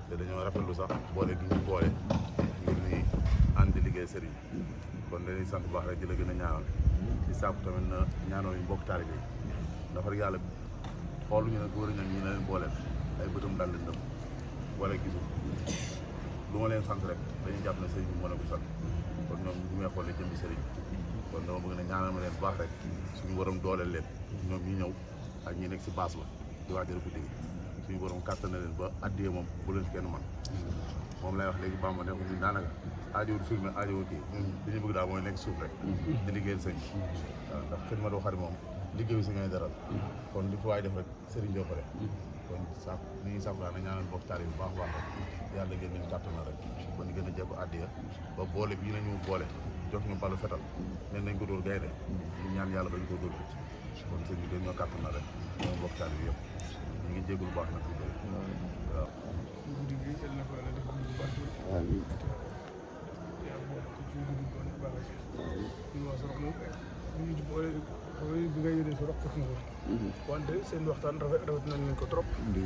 te dañoo rafetlu sax boole gi ñu boole ngir ni ànd di liggéey sëriñ kon dañuy sant bu baax rek di la gën a ñaanal di sàkku tamit na ñaanal yu mbokk taalibe yi ndax rek yàlla xooluñu ne góor ñi ñu leen booleel ay bëtam daal leen dem wala gisul lu ma leen sant rek dañuy jàpp ne sëriñ bi moo leen ko sant kon ñoom ñu may xoolee jëmbi sëriñ kon dama bëgg ne ñaanal ma leen bu baax rek suñu borom dooleel leen ñoom ñi ñëw ak ñi nekk si baas ba di waajal guddi gi suñu borom kàttan na leen ba addiyee moom bu leen kenn man moom lay wax léegi Bamba ne ko ñun daanaka aajowul filmé aajowul kii ñun li ñu bëgg daal mooy nekk suuf rek di liggéeyal sëñ waaw ndax xëy ma doo xari moom liggéeyu si ngay daral kon li fa waay def rek sëriñ joo ko def kon sax li ñuy sàkku daal na ñaanal bokk taal yi bu baax baax rek yàlla gën nañu kàttan na rek kon ñu gën a jekku addiya ba boole bii nañu boole jox ñu balu fetal nen nañ ko dóor gaynde ñu ñaan yàlla bañ koo dóor picc kon sëñ bi gën ñoo kàttan na rek moom bokk taal yi yëpp ñu ngi jéggul baax nag waaw guddi gi yal na ko yàlla def bu baax yaa bokk ci guddi bon baax ñu wax sax moom ñu ci boole bi nga yéene si rox fekk nga ko wante seen waxtaan rafet nañ leen ko trop bu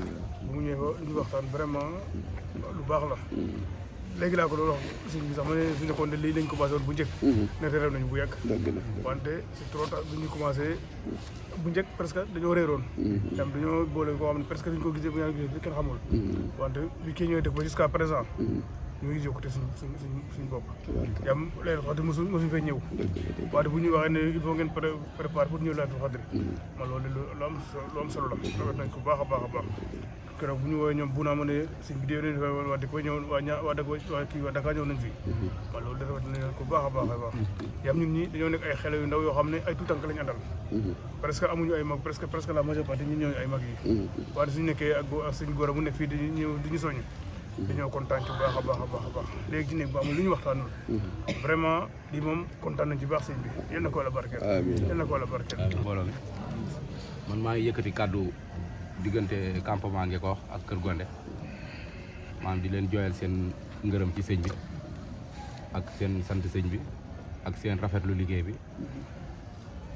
mu ñëwee ko ñu waxtaan vraiment lu baax la léegi laa ko doon wax sëñ bi sax ma ne fi nekkoon de lii lañ commencé woon bu njëkk ne réew nañ bu yàgg wante c'est trop tard bi ñu commencé bu njëkk presque dañoo réeroon tam dañoo boole koo xam ne presque dañ ko gisee bu ñaan gisee kenn xamul wante bi kii ñëwee def ba jusqu'à présent ñu ngi yokkute suñ bopp yam leen wax dëgg mosuñ fay ñëw waaye bu ñu waxee ne il faut ngeen préparer pour ñëw Laylatul Qadr man loolu lu am solo la rafet nañ ko baax a baax a baax keroog bu ñu woowee ñoom bu naa ma ne sëñ bi déwén waa dëkk ñëw waa dëkk waa kii waa Dakar ñëw nañ fi man loolu de rafet nañ ko baax a baax a baax yam ñun ñi dañoo nekk ay xale yu ndaw yoo xam ne ay tout tànk lañu àndal presque amuñu ay mag presque la majeure partie ñun ñooñu ay mag yi waaye suñu nekkee ak suñ góor a mu nekk fii di ñu soññ dañoo kontaan ci baax a baax a baax a baax léegi ci nekk ba amul lu ñu waxtaanul vraiment lii moom kontaan nañ ci baax sëñ bi yal na ko la barkeel yal na ko la barkeel mbooloo mi man maa ngi yëkkati kàddu diggante campement Ngekoox ak Kër Gondé maanaam di leen jooyal seen ngërëm ci sëñ bi ak seen sant sëñ bi ak seen rafetlu liggéey bi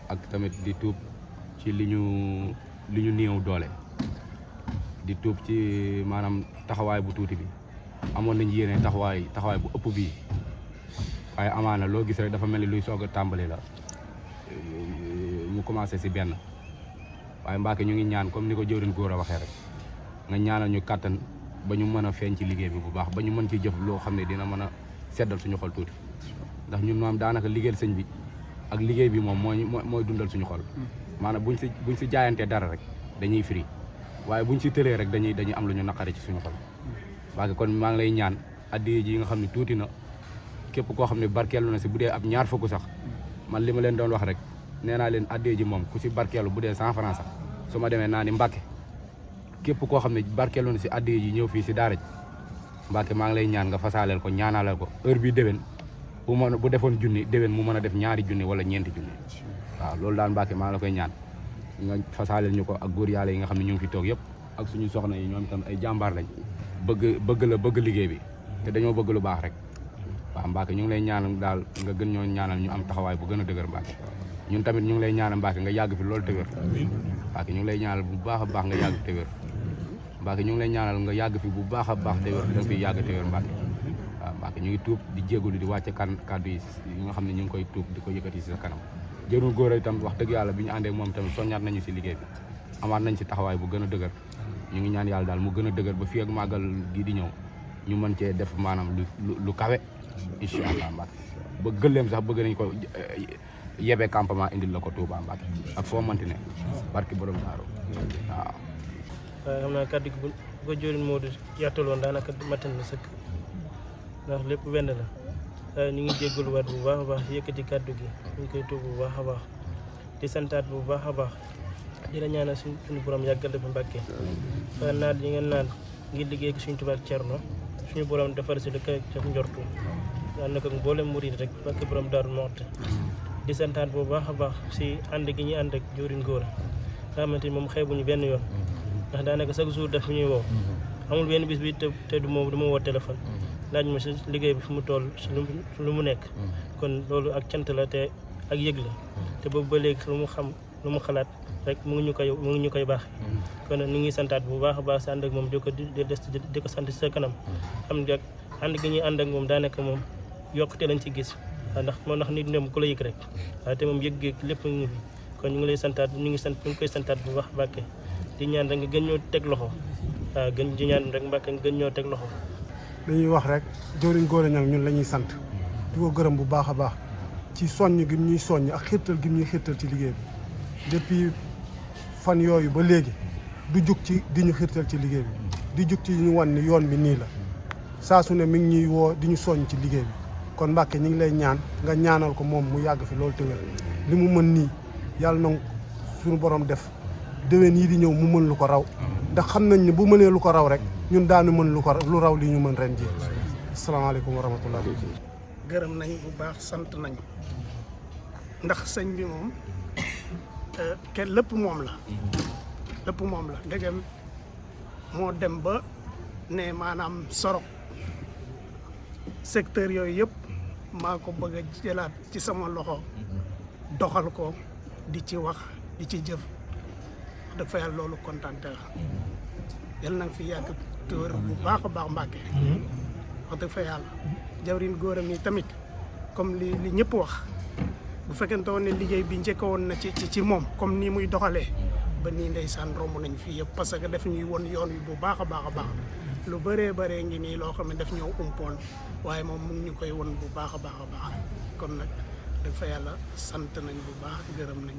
ak tamit di tuub ci li ñu néew doole di tuub ci maanaam taxawaay bu tuuti bi amoon nañ yéene taxawaay bu ëpp bii waaye amaana loo gis rek dafa mel ni luy soog a tàmbali la ñu commencé si benn waaye Mbacke ñu ngi ñaan comme ni ko jëwriñ góor a waxee rek nga ñaanal ñu kàttan ba ñu mën a feeñ ci liggéey bi bu baax ba ñu mën ci jëf loo xam ne dina mën a seddal suñu xol tuuti ndax ñun moom daanaka liggéeyal sëñ bi ak liggéey bi moom mooy dundal suñu xol maanaam buñ si jaayantee dara rek dañuy firi waaye buñ si tëlee rek dañuy am lu ñu naqari ci suñu xol Mbacke kon maa ngi lay ñaan addiya ji nga xam ne tuuti na képp koo xam ne barkeelu na si bu dee ab ñaar fukk sax man li ma leen doon wax rek nee naa leen addiya ji moom ku si barkeelu bu dee 100 francs sax su ma demee naa ni Mbacke képp koo xam ne barkeelu na si addiya ji ñëw fii si daara ji Mbacke maa ngi lay ñaan nga fasaaleel ko ñaanaleel ko heure bi déwén bu defoon junni déwén mu mën a def ñaari junni wala ñeenti junni waaw loolu daal Mbacke maa ngi la koy ñaan nga fasaaleel ñu ko ak góor yàlla yi nga xam ne ñu ngi fi toog yëpp ak suñu soxna yi ñoom itam ay jàmbaar lañ bëgg liggéey bi te dañoo bëgg lu baax rek waaw Mbacke ñu ngi lay ñaanal daal nga gën ñoo ñaanal ñu am taxawaay bu gën a dëgër Mbacke ñun tamit ñu ngi lay ñaanal Mbacke nga yàgg fi loolu te wér Mbacke ñu ngi lay ñaanal bu baax a baax nga yàgg te wér Mbacke ñu ngi lay ñaanal nga yàgg fi bu baax a baax te wér da nga fi yàgg te wér Mbacke waaw Mbacke ñu ngi tuub di jégalu di wàcce kàddu yi nga xam ne ñu ngi koy tuub di ko yëkkati si sa kanam jërul góor itam wax dëgg yàlla bi ñu àndee moom tamit soññaat nañu si liggéey bi amaat nañ si taxawaay bu gën a dëgër ñu ngi ñaan yàlla daal mu gën a dëgër ba fii ak màggal gi di ñëw ñu mën cee def maanaam lu kawe incha allah Mbacke ba gëléem sax bëgg nañ ko yebee campement indil la ko Touba Mbacke ak foo mënti ne barki borom daaru waaw. waaye xam naa kàddu gi bu ko jëriñ Modou yaataloon daanaka matal na sëkk ndax lépp benn la waaye ñu ngi jéggaluwaat bu baax a baax yëkkati kàddu gi ñu ngi koy tuub bu baax a baax di santaat bu baax a baax di la ñaanal suñu borom yàggal dafa Mbacke waaye naat yi ngeen naan ngir liggéey ak suñu tubaab Cerno suñu borom defar si lu koy ca njortu yàlla na ko mboolem murid rek barke borom Daaru Muxti di santaat bu baax a baax si ànd gi ñuy ànd ak jëwriñ góor nga xamante ni moom xeebuñu benn yoon ndax daanaka chaque jour daf ñuy woo amul benn bis bi te du ma woo téléphone laaj ma si liggéey bi fu mu toll si lu mu nekk kon loolu ak cant la te ak yëg la te boobu ba léegi lu mu xam lu mu xalaat rek mu ngi ñu koy baax kon ñu ngi santaat bu baax a baax si ànd ak moom di ko sant si sa kanam xam nga ànd gi ñuy ànd ak moom daanaka moom yokkute lañ ci gis ndax nit ñoom ku la yëg rek te moom yëg lépp ngi fi kon ñu ngi lay santaat ñu ngi koy santaat bu baax Mbàkke di ñaan rek nga gën ñoo teg loxo waaw di ñaan rek Mbàkke nga gën ñoo teg loxo. dañuy wax rek jëwriñ Gora Niang ñun la ñuy sant di ko gërëm bu baax a baax ci soññ gi ñuy soññ ak xirtal gi ñuy xirtal ci liggéey bi depuis fan yooyu ba léegi du jug ci di ñu xirtal ci liggéey bi di jug ci ñu wan ni yoon bi nii la saa su ne mi ngi ñuy woo di ñu soññ ci liggéey bi kon Mbàkke ñu ngi lay ñaan nga ñaanal ko moom mu yàgg fi loolu te wér li mu mën nii yàlla na suñu borom def déwén yi di ñëw mu mën lu ko raw ndax xam nañ ne bu mënee lu ko raw rek ñun daanu mën lu raw li ñu mën ren ji asalaamaaleykum wa rahmatullah. gërëm nañ bu baax sant nañ ndax sëñ bi moom kenn lépp moom la ndegem moo dem ba ne maanaam Sorokh secteur yooyu yëpp maa ko bëgg a jëlaat ci sama loxo doxal ko di ci wax di ci jëf dëgg fa yàlla loolu kontaante la yal na nga fi yàgg te wér bu baax a baax Mbàkke wax dëgg fa yàlla jawriñ Gora mi tamit comme li ñëpp wax bu fekkente woon ne liggéey bi njëkk woon na ci moom comme nii muy doxalee ba nii ndeysaan romb nañ fii yëpp parce que daf ñuy won yoon wi bu baax a baax a baax lu bëree ngi nii loo xam ne daf ñëw umpoon waaye moom mu ngi ñu koy won bu baax a baax a baax kon nag dëgg fa yàlla sant nañ bu baax gërëm nañ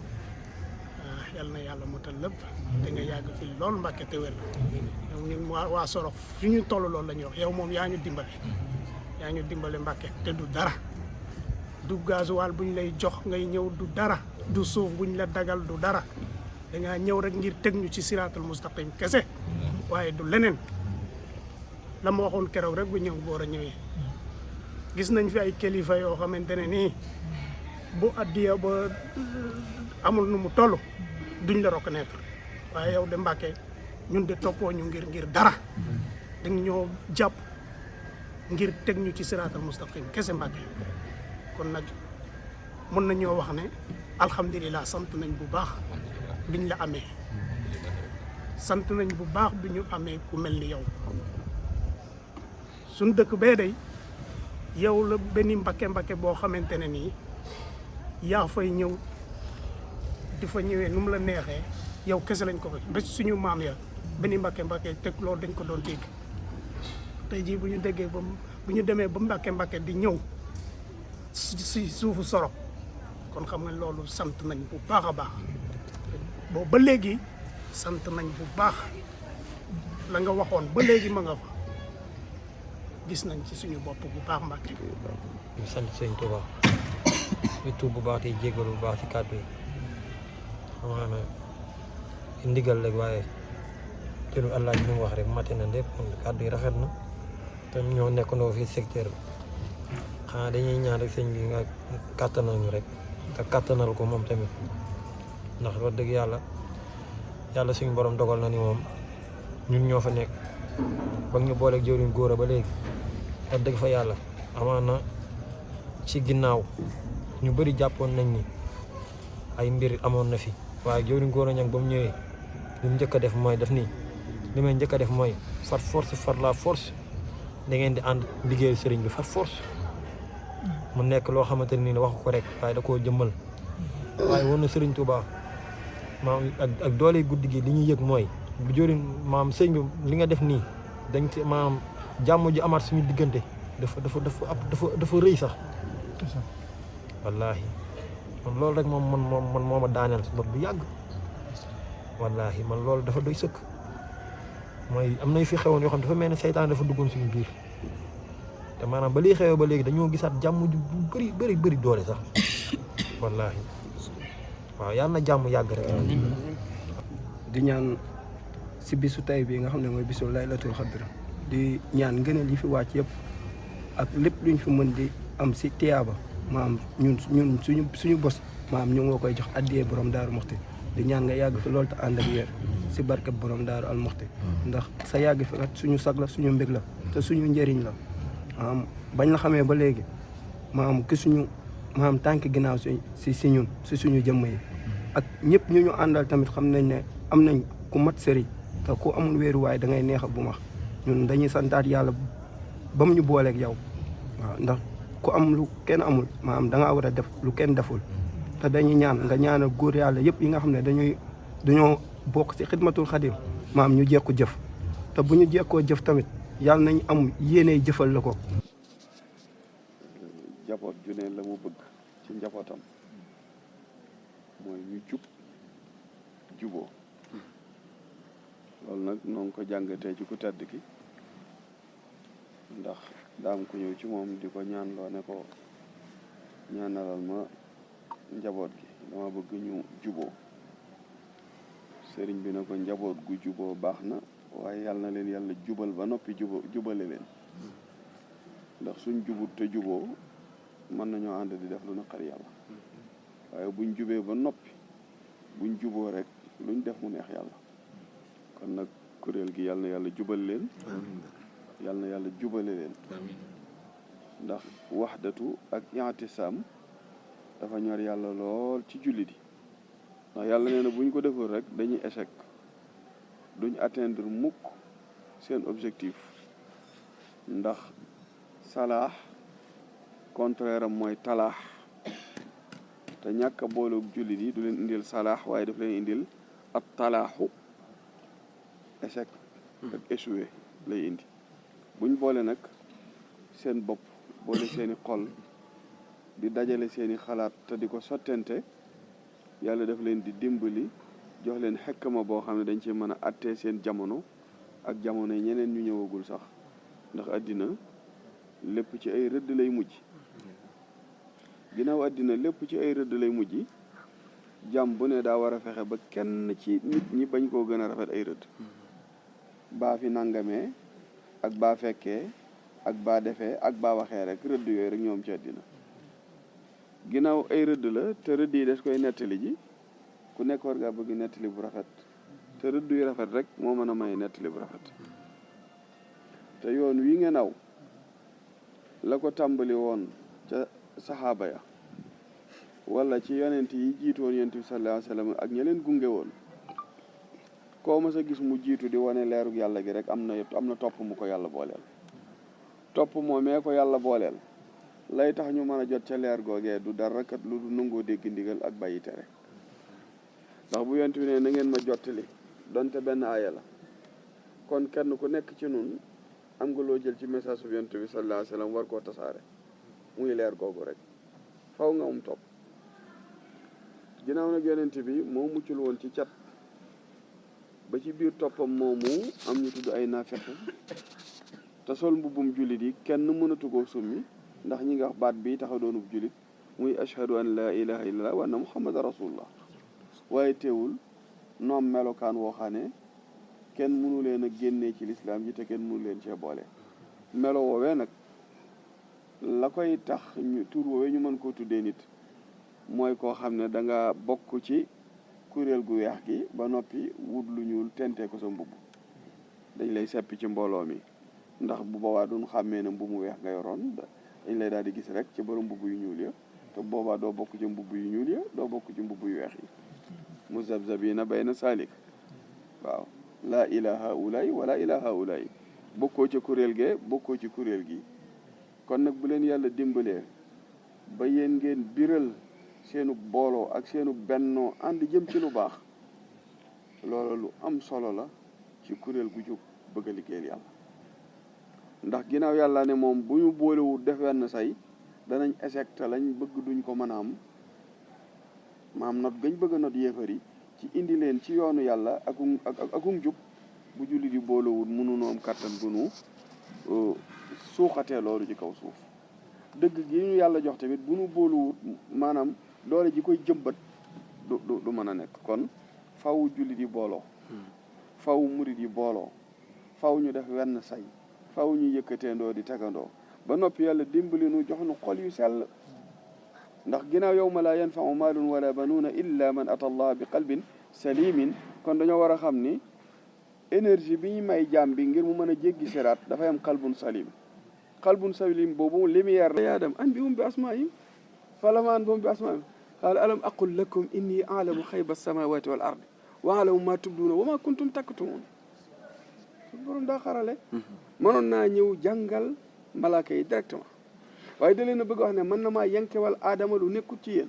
yal na yàlla motal lépp te nga yàgg fi lool Mbàkke te wér yow ñun waa Sorokh fi ñu toll loolu la ñuy wax yow moom yaa ñu dimbale Mbàkke te du dara du gasoil buñ lay jox ngay ñëw du dara du suuf buñ la dagal du dara dangaa ñëw rek ngir teg ñu ci siraatul mustaqim kese waaye du leneen la ma waxoon keroog rek bu ñëw Gora ñëwee gis nañ fi ay kilifa yoo xamante ne nii bu addiya ba amul nu mu toll duñ la reconnaître waaye yow de Mbàkke ñun de toppoo ñu ngir dara dañ ñoo jàpp ngir teg ñu ci siraatal mustaqim kese Mbàkke kon nag mën nañoo wax ne alhamdulilah sant nañ bu baax biñ la amee sant nañ bu baax bi ñu amee ku mel ni yow suñ dëkk bee day yow la benn Mbàkke boo xamante ne nii yaa fay ñëw di fa ñëwee nu mu la neexee yow kese lañ ko fa ba suñu maam ya benn Mbàkke teg loolu dañ ko doon dégg tey jii bu ñu déggee ba bu ñu demee ba Mbàkke di ñëw si suufu Sorokh kon xam nga loolu sant nañ bu baax a baax boobu ba léegi sant nañ bu baax la nga waxoon ba léegi ma nga fa gis nañ ci suñu bopp bu baax Mbàkke. ñu sant sëñ Tuubaa ñu tuub bu baax di jégalu bu baax ci kàddu yi xam naa ne ndigal rek waaye jëlu Allah ji mu wax rek mate na lépp kàddu yi rafet na te ñoo nekkandoo fii secteur bi xanaa dañuy ñaan rek sëñ bi nga kàttanal ñu rek te kàttanal ko moom tamit ndax wax dëgg yàlla suñu borom dogal na ni moom ñun ñoo fa nekk ba ñu booleeg jëwriñ Gora ba léegi wax dëgg fa yàlla amaan na ci ginnaaw ñu bëri jàppoon nañ ni ay mbir amoon na fi waaye jëwriñ Gora Niang ba mu ñëwee li mu njëkk a def mooy def nii li may njëkk a def mooy far force da ngeen di ànd liggéeyal sëriñ bi far force mu nekk loo xamante ne nii waxu ko rek waaye da koo jëmmal waaye woon na sëriñ Touba maam ak doole guddi gi li ñuy yëg mooy bu jëriñ maam sëñ bi li nga def nii dañ ci maam jàmm ji amaat suñu diggante dafa rëy sax wallaahi man loolu rek moom man moo ma daaneel si bopp bu yàgg wallaahi man loolu dafa doy sëkk mooy am na fi xewoon yoo xam dafa mel ni seytaan dafa duggoon suñu biir te maanaam ba lii xewee ba léegi dañoo gisaat jàmm ju bu bëri doole sax wallaahi waaw yàlla na jàmm yàgg rek. di ñaan si bisu tay bi nga xam ne mooy bisu laylatul xadr di ñaan ngëneel yi fi wàcc yëpp ak lépp luñ fi mën di am si tiyaaba maam ñun suñu bos maam ñu ngi koy jox addiyee borom Daaru Muxti di ñaan nga yàgg fi loolu te ànd ak wér si barkeb borom Daaru al Muxti ndax sa yàgg fi kat suñu sag la suñu mbég la te suñu njëriñ la maam bañ la xamee ba léegi maam ki suñu maam tànk ginnaaw si ñun si suñu jëmm yi ak ñëpp ñu àndal tamit xam nañ ne am nañ ku mat sëriñ te ku amul wéeruwaay da ngay neex a bu max ñun dañuy santaat yàlla ba mu ñu booleeg yow waaw ndax ku am lu kenn amul maanaam da ngaa war a def lu kenn deful te dañuy ñaan nga ñaanal góor yàlla yëpp yi nga xam ne dañoo bokk ci xidmatul xadim maam ñu jekku jëf te bu ñu jekkoo jëf tamit yàlla nañ am yéene jëfal la ko. jaboot ju ne la mu bëgg ci njabootam mooy ñu jub juboo loolu nag noo ngi ko jàngatee ci ku tedd ki ndax daam ku ñëw ci moom di ko ñaan loo ne ko ñaanalal ma njaboot gi dama bëgg ñu juboo sëriñ bi ne ko njaboot gu juboo baax na waaye yàlla na leen yàlla jubal ba noppi jubale leen ndax suñ jubut te juboo mën nañoo ànd di def lu naqari yàlla waaye buñ jubee ba noppi buñ juboo rek luñ def mu neex yàlla kon nag kuréel gi yàlla na yàlla jubal leen yàlla na yàlla jubale leen ndax waxdatu ak i'tisaam dafa ñor yàlla lool ci jullit yi ndax yàlla nee na buñ ko deful rek dañuy échec duñ atteindre mukk seen objectif ndax salaax contraire am mooy talaax te ñàkk a boolug jullit yi du leen indil salaax waaye daf leen indil ab talaaxu échec ak échoué lay indi buñ boole nag seen bopp boole seeni xol di dajale seeni xalaat te di ko sottente yàlla daf leen di dimbali jox leen xekkama boo xam ne dañ ci mën a attee seen jamono ak jamono yi ñeneen ñu ñëwagul sax ndax àddina lépp ci ay rëdd lay mujj ginnaaw àddina lépp ci ay rëdd lay mujj jàmm bu ne daa war a fexe ba kenn ci nit ñi bañ koo gën a rafet ay rëdd baa fi nangamee ak baa fekkee ak baa defee ak baa waxee rek rëdd yooyu rek ñoom ci àddina ginnaaw ay rëdd la te rëdd yi des koy nettali ji ku nekk war ngaa bëgg nettali bu rafet te rëdd yu rafet rek moo mën a may nettali bu rafet te yoon wi ngeen aw la ko tàmbali woon ca saxaaba ya wala ci yonent yi jiitu woon yonent bi sallallahu alayhi wa sallam ak ña leen gunge woon koo mas a gis mu jiitu di wane leerug yàlla gi rek am na topp mu ko yàlla booleel topp moomee ko yàlla booleel lay tax ñu mën a jot ca leer googee du dara kat lu du nangoo dégg ndigal ak bàyyi tere ndax bu yonent bi ne na ngeen ma jottali donte benn aaya la kon kenn ku nekk ci nun am nga loo jël ci message bu yonent bi sallallahu alayhi wa sallam war koo tasaare muy leer googu rek faw nga am topp ginnaaw nag yonent bi moo muccul woon ci cat ba ci biir toppam moomu am ñu tudd ay naafeq te sol mbubbum jullit yi kenn mënatu koo summi ndax ñi nga wax baat bi taxa doonub jullit muy ashhadu an la ilaha illallah wa anna muhammadan rasulullah waaye teewul noom melokaan woo xam ne kenn mënu leen a génnee ci lislaam ji te kenn mënu leen cee boole melo woowee nag la koy tax ñu tur woowee ñu mën koo tuddee nit mooy koo xam ne da nga bokk ci kuréel gu weex gi ba noppi wut lu ñuul tentee ko sa mbubb dañ lay seppi ci mbooloo mi ndax bu boobaa duñ xàmmee ne mbubb mu weex nga yoroon dañ lay daal di gis rek ci borom mbubb yu ñuul ya te boobaa doo bokk ci mbubb yu ñuul ya doo bokk ci mbubb yu weex yi muzabzabina bayna salik waaw laa ilaha ulay wala ilaha ulay bokkoo ci kuréel gee bokkoo ci kuréel gi kon nag bu leen yàlla dimbalee ba yéen ngeen biral seenu booloo ak seenu bennoo ànd jëm ci lu baax loolu lu am solo la ci kuréel gu jóg bëgg a liggéeyal yàlla ndax ginnaaw yàlla ne moom bu ñu boolewul def wenn say danañ échec te lañ bëgg duñ ko mën a am maam not gañ bëgg a not yéefar yi ci indi leen ci yoonu yàlla akum jub bu jullit yi boolewul mënunoo am kàttan gunu suuxatee loolu ci kaw suuf dëgg gi ñu yàlla jox tamit bu ñu boolewut maanaam doole ji koy jëmbat du mën a nekk kon faw jullit yi booloo faw murit yi booloo faw ñu def wenn say faw ñu yëkkateendoo di tegandoo ba noppi yàlla dimbali nu jox nu xol yu sell ndax ginnaaw yawma laa yanfau maalun wala banuuna illa man ata allah bi qalbin salimin kon dañoo war a xam ni énergie bi ñu may jaam bi ngir mu mën a jéggi siraat dafay am qalbun salim boobu lumière la yaa dem an bi bi asmaihim falamaan boobu bi asmaihim qaala alam aqul lakum inni alamu xayba samawati wal ardi wa alamu ma tubduuna wa ma kuntum taktumuun suñu borom daa xarale mënoon naa ñëw jàngal malaaka yi directement waaye da leen a bëgg wax ne mën na maa yenkewal aadama lu nekkut ci yéen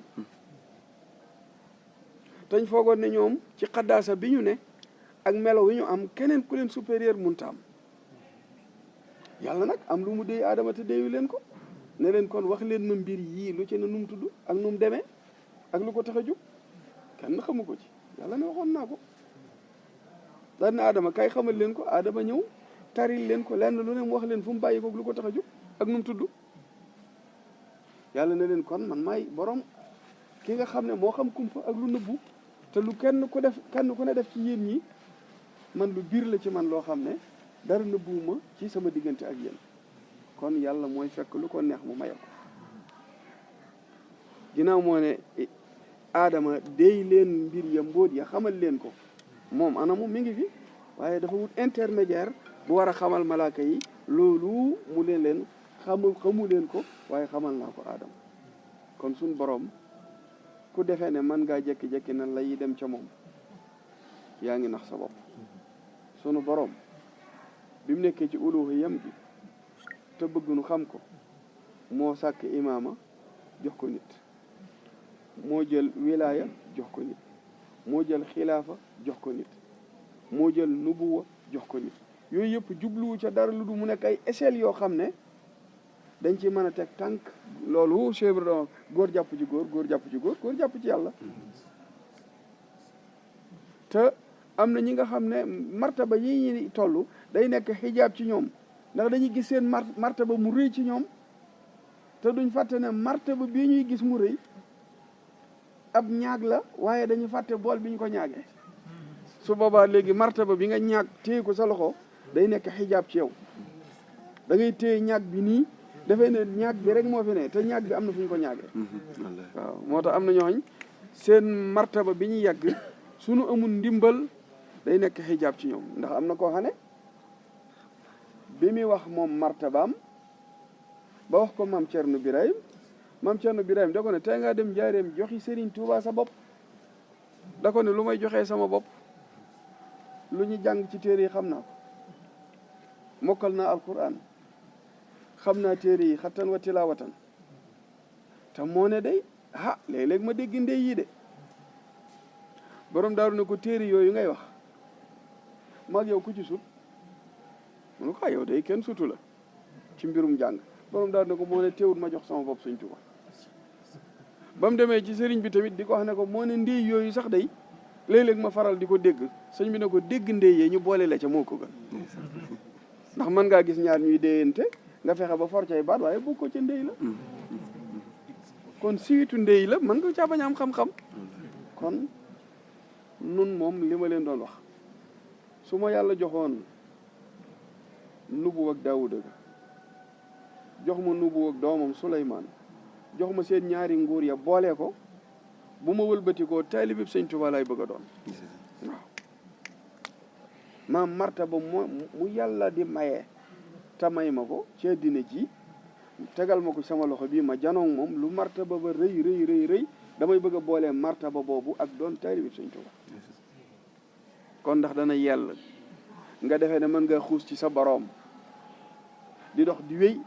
tañ foogoon ne ñoom ci xaddaasa bi ñu ne ak melo wi ñu am keneen ku leen supérieur munta am yàlla nag am lu mu déy aadama te déyu leen ko ne leen kon wax leen ma mbir yii lu ci ne nu mu tudd ak nu mu demee ak lu ko tax a jóg kenn xamu ko ci yàlla ne waxoon naa ko daan ne aadama kay xamal leen ko aadama ñëw taril leen ko lenn lu ne mu wax leen fu mu bàyyi ko lu ko tax a jóg ak nu mu tudd yàlla ne leen kon man maay borom ki nga xam ne moo xam kumpa ak lu nëbbu te lu kenn ku ne def ci yéen ñi man lu biir la ci man loo xam ne dara nëbbuwuma ci sama diggante ak yéen kon yàlla mooy fekk lu ko neex mu maye ko ginnaaw moo ne aadama déy leen mbir ya mbóot ya xamal leen ko moom ana moom mi ngi fi waaye dafa wut intermédiaire bu war a xamal malaaka yi loolu mu leen xamu leen ko waaye xamal naa ko aadama kon suñ boroom ku defee ne mën ngaa jekki-jekki na lay dem ca moom yaa ngi nax sa bopp sunu boroom bi mu nekkee ci uluhiyam gi te bëgg nu xam ko moo sàkk imaama jox ko nit moo jël wilaaya jox ko nit moo jël xilaafa jox ko nit moo jël nubuwa jox ko nit yooyu yëpp jubluwu ca dara lu du mu nekk ay échelle yoo xam ne dañ ci mën a teg tànk loolu Cheikh Ibrahima góor jàpp ci góor jàpp ci góor jàpp ci yàlla te am na ñi nga xam ne martaba yi ñi toll day nekk xijaab ci ñoom ndax dañuy gis seen martaba mu rëy ci ñoom te duñ fàtte ne martaba bii ñuy gis mu rëy ab ñaag la waaye dañu fàtte bool bi ñu ko ñaagee su boobaa léegi martaba bi nga ñaag téye ko sa loxo day nekk xijaab ci yow da ngay téye ñaag bi nii dafay ne ñaag bi rek moo fi ne te ñaag bi am na fu ñu ko ñaagee waaw moo tax am na ñooñ seen martaba bi ñu yàgg suñu amul ndimbal day nekk xijaab ci ñoom ndax am na koo xam ne bi muy wax moom martabaam ba wax ko maam Thierno Birahim da ko ne tey ngaa dem jaareem joxi Serigne Touba sa bopp da ko ne lu may joxee sama bopp lu ñu jàng ci téere yi xam naa ko mokkal naa alquran xam naa téere yi xattan wa tilaawatan te moo ne day léeg-léeg ma dégg ndey yi de borom daaru ne ko téere yooyu ngay wax maag yow ku ci sut mu ne ko yow day kenn sutu la ci mbirum jàng borom daaru ne ko moo ne teewul ma jox sama bopp Sëñ Tuuba ba mu demee ci sëriñ bi tamit di ko wax ne ko moo ne ndey yooyu sax day léeg-léeg ma faral di ko dégg sëñ bi ne ko dégg ndey yee ñu boole la ca moo ko gën ndax mën ngaa gis ñaar ñuy déyante nga fexe ba for cay baat waaye bokkoo ca ndey la kon siwitu ndey la mën nga caa bañ a am xam-xam kon nun moom li ma leen doon wax su ma yàlla joxoon nubu ak Daawuda ga jox ma nubu ak doomam Suleymaan jox ma seen ñaari nguur ya boole ko bu ma wëlbatikoo taalibib Sëñ Tuubaa lay bëgg a doon waaw maam martaba mu yàlla di mayee te may ma ko ci àddina ji tegal ma ko sama loxo bii ma janoog moom lu martaba ba rëy damay bëgg a boolee martaba boobu ak doon taalibib Sëñ Tuubaa kon ndax dana yell nga defee ne mën nga xuus ci sa boroom di dox di wéy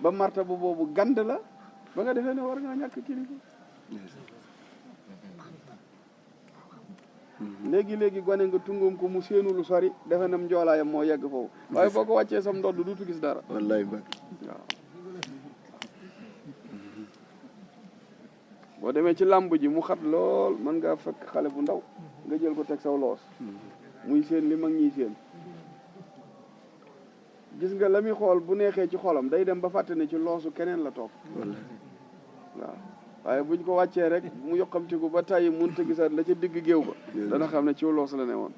ba martaba boobu gand la ba nga defee ne war ngaa ñàkk kilifa léegi gone nga tungum ko mu séenu lu sori defe nam njoolaayam moo yegg foofu waaye boo ko wàccee sam ndodd duutu gis dara wallaay waaw boo demee ci làmb ji mu xat lool mën ngaa fekk xale bu ndaw nga jël ko teg saw loos muy seen li mag ñiy seen gis nga la muy xool bu neexee ci xolam day dem ba fàtte ne ci loosu keneen la toog waaw waaye buñ ko wàccee rek mu yokkamtiku ba tàyyi mënut a gisaat la ca digg géew ba dana xam ne ci loos la ne woon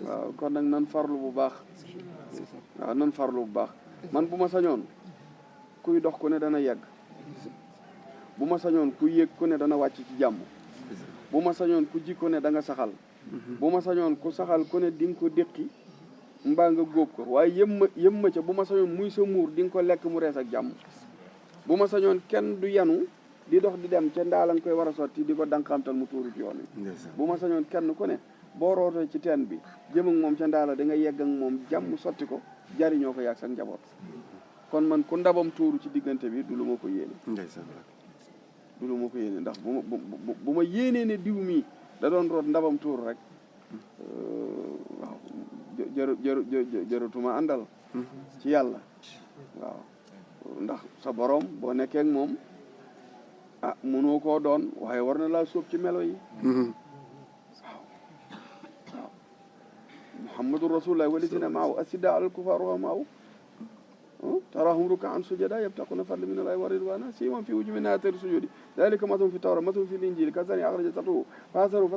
waaw kon nag nan farlu bu baax waaw nan farlu bu baax man bu ma sañoon kuy dox ku ne dana yegg bu ma sañoon ku yéeg ku ne dana wàcc ci jàmm bu ma sañoon ku ji ku ne da nga saxal bu ma sañoon ku saxal ku ne di nga ko déqi mbaa nga góob ko waaye yëm ma ca bu ma sañoon muy sa muur di nga ko lekk mu rees ak jàmm bu ma sañoon kenn du yanu di dox di dem ca ndaa lañ koy war a sotti di ko danqamtal mu tuuru ci yoon wi bu ma sañoon kenn ku ne boo rootee ci teen bi jëm ak moom ca ndaa la da nga yegg ak moom jàmm sotti ko jariñoo ko yàgg sa njaboot kon man ku ndabam tuuru ci diggante bi du lu ma ko yéene du lu ma ko yéene ndax bu ma yéenee ne diw mii da doon root ndabam tuuru rek waaw jërëtuma àndal ci yàlla waaw ndax sa borom boo nekkee ak moom ah mënoo koo doon waaye war na laa sóob ci melo yi waaw waaw muhammadu rasulullah walladina maahu asidda alal kufaar ruhamaa'u taraahum ruk'an sujada yabtaquna fadlan min allahi wa ridwana siiman fi wujuhihim min athari sujudi dhalika mathluhum fi tawra mathluhum fi linjili kazar'in akhraja shatahu fa'azarahu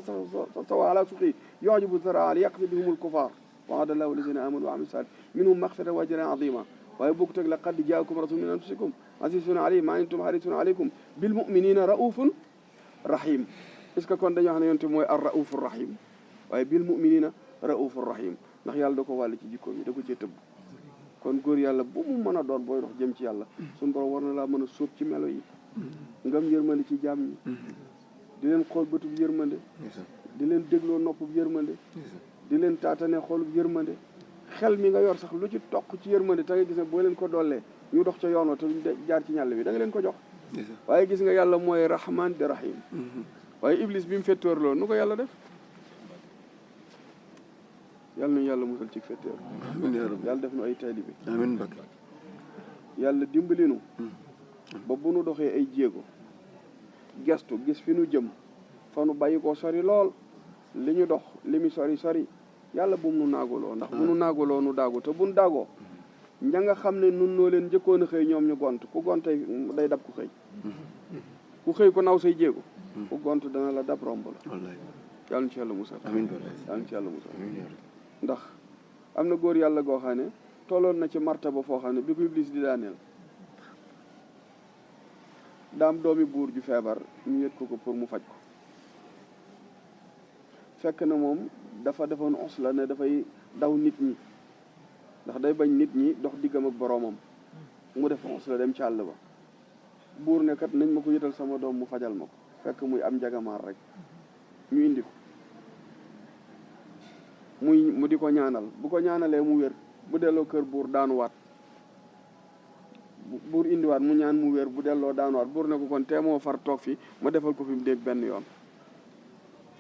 fastawa ala suqihi yu'jibu az-zar'a liyaqdi bihim al-kuffar wa'ada allahu alladhina amanu wa 'amilu salihati minhum maghfiratan wa ajran 'azima waaye bokkut ak laqad jaakum rasulun min anfusikum azizun alayhi ma antum harisun alaykum bil mu'minina raufun rahim est-ce que kon dañoo xam ne yonte mooy ar raufur rahim waaye bil mu'minina raufur rahim ndax yàlla da ko wàll ci jikko yi da ko cee tëbb kon góor yàlla bu mu mën a doon booy dox jëm ci yàlla suñu borom war na laa mën a sóob ci melo yi ngam yërmande ci jaam ñi di leen xool bëtub yërmande di leen dégloo noppub yërmande di leen taatane xoolub yërmande xel mi nga yor sax lu ci toq ci yërmande te nga gis ne boo leen ko dollee ñu dox ca yoon wa te jaar ci ñàll bi da nga leen ko jox waaye gis nga yàlla mooy rahman di rahim waaye iblis bi mu fettóor loolu nu ko yàlla def yàlla nañu yàlla musal ci fettóor yàlla def nu ay taalibe amiin Mbakke yàlla dimbali nu ba bu nu doxee ay jéego gestu gis fi nu jëm fa nu bàyyi ko sori lool li ñu dox li mu sori sori yàlla bu mu nu naaguloo ndax bu nu naaguloo nu daagu te bu nu daagoo ña nga xam ne nun noo leen njëkkoon a xëy ñoom ñu gont ku gontey day dab ku xëy ku xëy ko naw say jéego ku gont dana la dab romb la yàlla na ci yàlla musal yàlla na ci yàlla musal ndax am na góor yàlla goo xam ne tolloon na ci martaba foo xam ne bi ko Iblis di daaneel daam doomi buur ju feebar ñu yët ko pour mu faj ko fekk na moom dafa defoon os la ne dafay daw nit ñi ndax day bañ nit ñi dox diggam ak boroomam mu def os la dem ci àll ba buur ne kat nañ ma ko yëtal sama doom mu fajal ma ko fekk muy am njagamaar rek ñu indi ko mu di ko ñaanal bu ko ñaanalee mu wér bu delloo kër buur daanuwaat buur indiwaat mu ñaan mu wér bu delloo daanuwaat buur ne ko kon tee moo far toog fi ma defal ko fi mu dégg benn yoon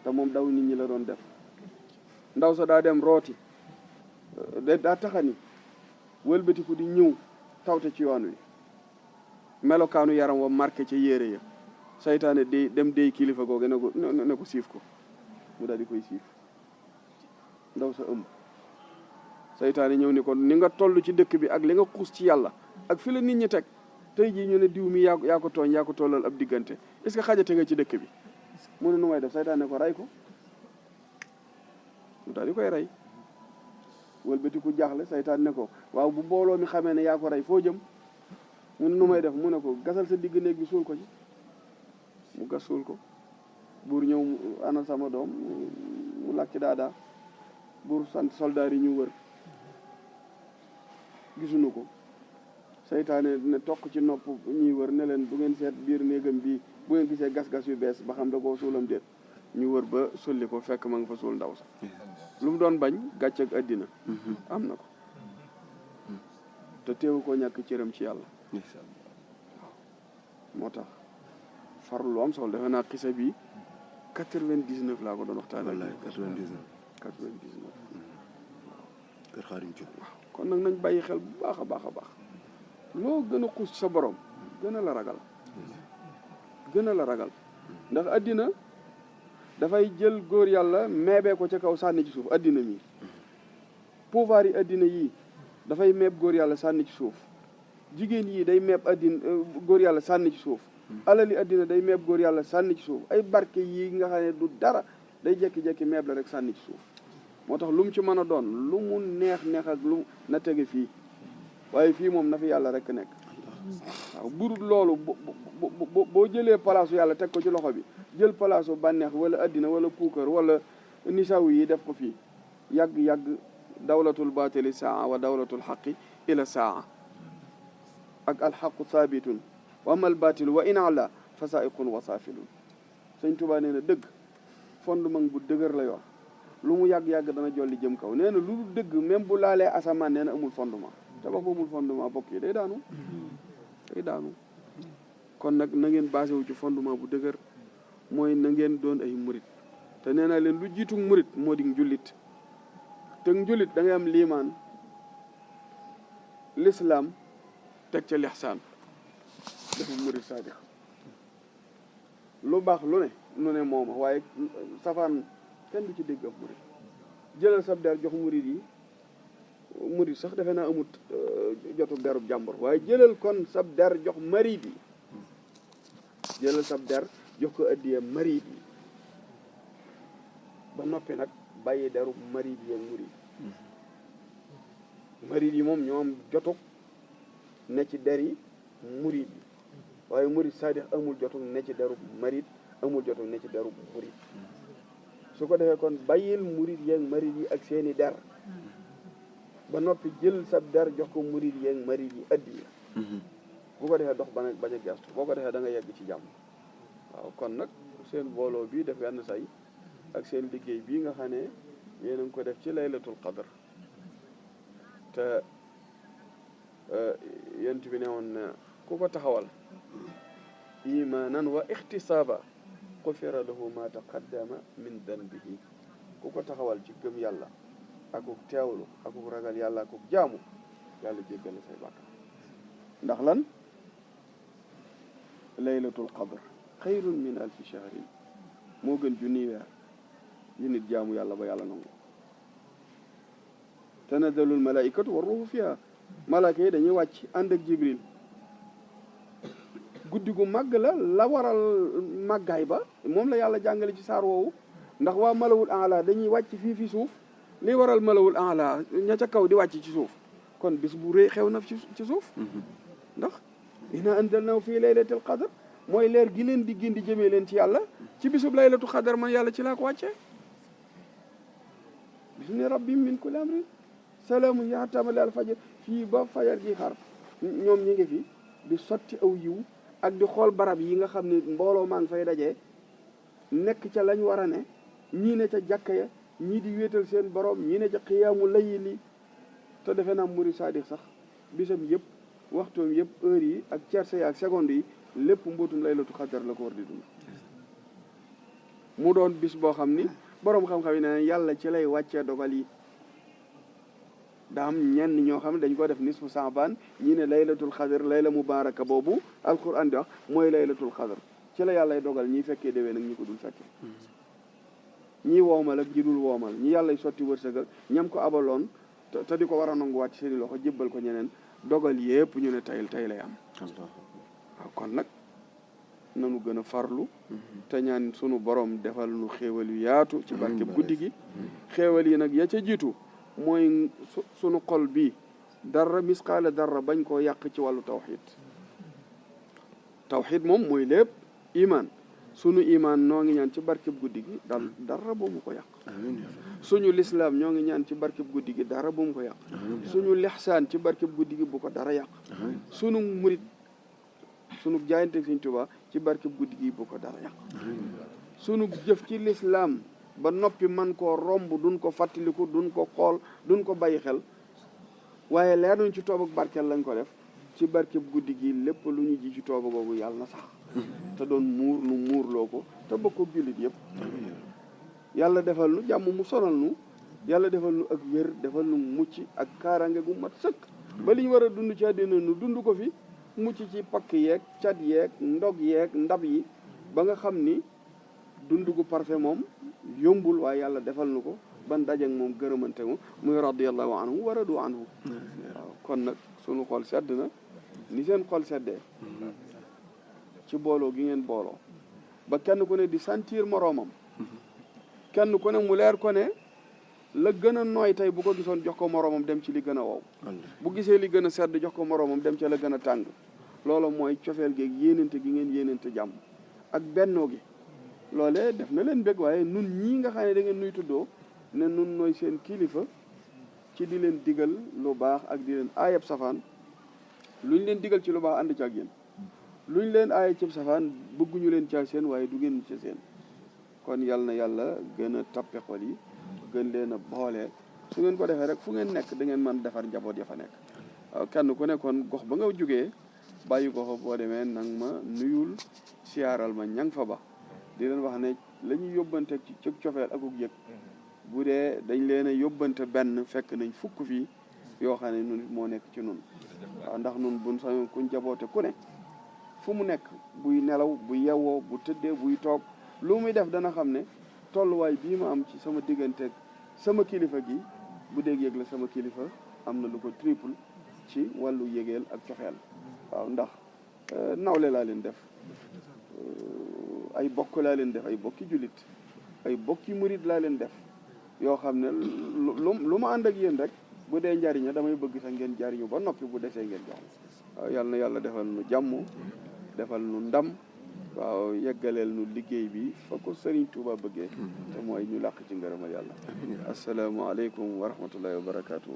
te moom daw nit ñi la doon def ndaw sa daa dem rooti daa taxani wëlbatiku di ñëw tawte ci yoon wi melokaanu yaram wa marqué ca yére ya saytaane day dem dey kilifa googu ne ko siif ko mu daal di koy siif ndaw sa ëmb saytaane ñëw ni ko ni nga toll ci dëkk bi ak li nga xuus ci yàlla ak fi la nit ñi teg tey jii ñu ne diw mi yaa ko tooñ yaa ko tollal ab diggante est-ce que xajate nga ci dëkk bi mu ne nu may def saytaane ko rey ko mu daal di koy rey wëlbati ku jaaxle saytaan ne ko waaw bu mbooloo mi xamee ne yaa ko rey foo jëm mu ne nu may def mu ne ko gasal sa digg néeg bi suul ko ci mu gas suul ko buur ñëw ana sama doom mu làkki daadaa buur sant soldaar yi ñu wër gisuñu ko saytaane ne toq ci nopp ñuy wër ne leen bu ngeen seet biir néegam bii bu ngeen gisee gas-gas yu bees ba xam da koo suulam déet ñu wër ba sulli ko fekk ma nga fa suul ndaw sax lu mu doon bañ gàcc ak àddina am na ko te teewu koo ñàkk cëram ci yàlla waaw moo tax farlu lu am solo defe naa xisa bi 99 laa ko doon waxtaan ak 99 kër Xaadim Jóob waaw kon nag nañ bàyyi xel bu baax a baax a baax loo gën a xuus sa borom gën a la ragal ndax àddina dafay jël góor yàlla meebee ko ca kaw sànni ci suuf àddina mi pouvoir yi àddina yii dafay meeb góor yàlla sànni ci suuf jigéen yii day meeb àddina góor yàlla sànni ci suuf alali àddina day meeb góor yàlla sànni ci suuf ay barke yii nga xam ne du dara day jekki-jekki meeb la rek sànni ci suuf moo tax lu mu ci mën a doon lu mu neex ak lu na tege fii waaye fii moom na fi yàlla rek nekk waaw burut loolu boo jëlee palaasu yàlla teg ko ci loxo bi jël palaasu bànneex wala addina wala puukar wala nisaw yi def ko fii yàgg dawlatul baatili saa wa dawlatul xaqi ila saa ak alxaqu saabitun wa amal baatilu wa in ala fasaiqun wa saafilun sëñ Tuubaa nee na dëgg fondement bu dëgër la yor lu mu yàgg-yàgg dana jolli jëm kaw nee na lu dul dëgg même bu laalee asamaan nee na amul fondement tabax bu amul fondement bokk yi day daanu kon nag na ngeen basé wu ci fondement bu dëgër mooy na ngeen doon ay murit te nee naa leen lu jiitu murit moo di njullit te njullit da ngay am liimaan l'islam teg ca lixsaan dafa murit saadix lu baax lu ne mooma waaye safaan kenn du ci dégg ab murit jëlal sab der jox murit yi murit sax defe naa amut jotu derub jàmbur waaye jëlal kon sab der jox marit yi jëlal sab der jox ko addiya marit yi ba noppi nag bàyyi derub marit yi ak murit marit yi moom ñoo am jotug ne ci der yi murit yi waaye murit saadix amul jotug ne ci derub marit amul jotug ne ci derub murit su ko defee kon bàyyil murit yeeg marit yi ak seeni der ba noppi jël sab der jox ko murit yeeg marit yi addiya bu ko defee dox bañ a gestu boo ko defee da nga yegg ci jàmm waaw kon nag seen booloo bii def wenn say ak seen liggéey bii nga xam ne yéen a ngi ko def ci laylatul qadr te yent bi ne woon na ku ko taxawal imanan wa ixtisaaba xufira lahu ma taqaddama min danbihi ku ko taxawal ci gëm yàlla akuk teewlu akuk ragal yàlla akuk jaamu yàlla jéggal say bàkkaar ndax lan laylatul qadr xayrun min alfi shahrin moo gën junni weer yi nit jaamu yàlla ba yàlla nangu tanazalul malaikatu wa ruuhu fiha malaaka yi dañuy wàcc ànd ak jibril guddi gu màgg la waral màggaay ba moom la yàlla jàngale ci saar woowu ndax waa malawul ala dañuy wàcc fii fi suuf li waral malawul ala ña ca kaw di wàcc ci suuf kon bis bu rëy xew na ci suuf ndax inna anzalnahu fii laylatil qadr mooy leer gi leen di gindi jëmee leen ci yàlla ci bisub laylatu qadr man yàlla ci laa ko wàccee bismi rabbim min kulli amrin salaamun hiya hattaa matla'il fajr fii ba fajar gi xar ñoom ñi ngi fi di sotti aw yiw ak di xool barab yi nga xam ne mbooloo maa ngi fay dajee nekk ca lañ war a ne ñii ne ca jàkka ya ñii di wéetal seen borom ñii ne ca xiyaamu layli te defe naa murid saadiq sax bisam yëpp waxtoom yëpp heure yi ak tiercé yi ak seconde yi lépp mbootum laylatu xadar la ko war di dund mu doon bis boo xam ni boroom xam-xam yi ne yàlla ci lay wàccee dogal yi daa am ñenn ñoo xam ne dañ ko def nisfu saabaan ñi ne laylatul xadar layla mubaraka boobu alquran di wax mooy laylatul xadar ci la yàllay dogal ñi fekkee déwee nag ñi ko dul fekkee ñi woomal ak ñi dul woomal ñi yàllay sotti wërsëgal ñam ko abaloon te di ko war a nanguwaat ci seeni loxo jébbal ko ñeneen dogal yépp ñu ne tey lay am waaw kon nag nanu gën a farlu te ñaan sunu borom defal nu xéewal yu yaatu ci barkeb guddi gi xéewal yi nag ya ca jiitu mooy sunu xol bi dara misqaala dara bañ koo yàq ci wàllu tawxid moom mooy lépp iman sunu iman noo ngi ñaan ci barkeb guddi gi dara bu mu ko yàq suñu lislaam ñoo ngi ñaan ci barkeb guddi gi dara bu mu ko yàq suñu lixsaan ci barkeb guddi gi bu ko dara yàq sunu murit sunu jaayante Sëñ Tuubaa ci barkeb guddi gi bu ko dara yàq sunu jëf ci lislaam ba noppi man koo romb duñ ko fàttaliku duñ ko xool duñ ko bàyyi xel waaye leer nañ ci toob ak barkeel lañ ko def ci barkeb guddi gi lépp lu ñu ji ci tooba googu yàlla na sax te doon muur nu muurloo ko te bokk ko jullit yëpp yàlla defal nu jàmm mu sonal nu yàlla defal nu ak wér defal nu mucc ak kaarange gu mat sëkk ba li ñu war a dund ci àddina nu dund ko fi mucc ci pakk yeeg cat yeeg ndog yeeg ndab yi ba nga xam ni dund gu parfait moom yombul waaye yàlla defal nu ko ban dajeek moom gërëmante mu muy radiyallahu anhu wa radu anhu waaw kon nag sunu xol sedd na ni seen xol seddee ci booloo gi ngeen booloo ba kenn ku ne di sentir moroomam kenn ku ne mu leer ko ne la gën a nooy tey bu ko gisoon jox ko moroomam dem ci li gën a wow bu gisee li gën a sedd jox ko moroomam dem ci la gën a tàng loolu mooy cofeel geeg yéenante gi ngeen yéenante jàmm ak bennoo gi loolee def na leen bëgg waaye nun ñii nga xam ne da ngeen nuy tuddoo ne nun nooy seen kilifa ci di leen digal lu baax ak di leen aayab safaan lu ñu leen digal ci lu baax ànd ci ak yéen luñ leen aaye cib safaan bëgguñu leen caa seen waaye du ngeen ca seen kon yal na yàlla gën a tappe xol yi gën leen a boole su ngeen ko defee rek fu ngeen nekk da ngeen mën defar njaboot ya fa nekk waaw kenn ku nekkoon gox ba nga jógee bàyyi ko fa boo demee nang ma nuyul siyaaral ma ñang fa ba di leen wax ne la ñuy yóbbante ci cëg cofeel akuk yëg bu dee dañ leen a yóbbante benn fekk nañ fukk fii yoo xam ne nun moo nekk ci nun waaw ndax nun buñ sañoon kuñ jaboote ku ne fu mu nekk buy nelaw bu yewwoo bu tëddee buy toog lu muy def dana xam ne tolluwaay bii ma am ci sama diggante sama kilifa gi bu dee yëg la sama kilifa am na lu ko triple ci wàllu yëgeel ak cofeel waaw ndax nawle laa leen def ay bokk laa leen def ay bokki jullit ay bokki murit laa leen def yoo xam ne lu ma ànd ak yéen rek bu dee njariña damay bëgg sax ngeen jariñu ba noppi bu desee ngeen jox waaw yal na yàlla defal nu jàmm defal nu ndam waaw yeggaleel nu liggéey bi fa ko Sëriñ Tuuba bëggee te mooy ñu làq ci ngërëmal yàlla asalaamaaleykum wa rahmatullahi wa barakaatu.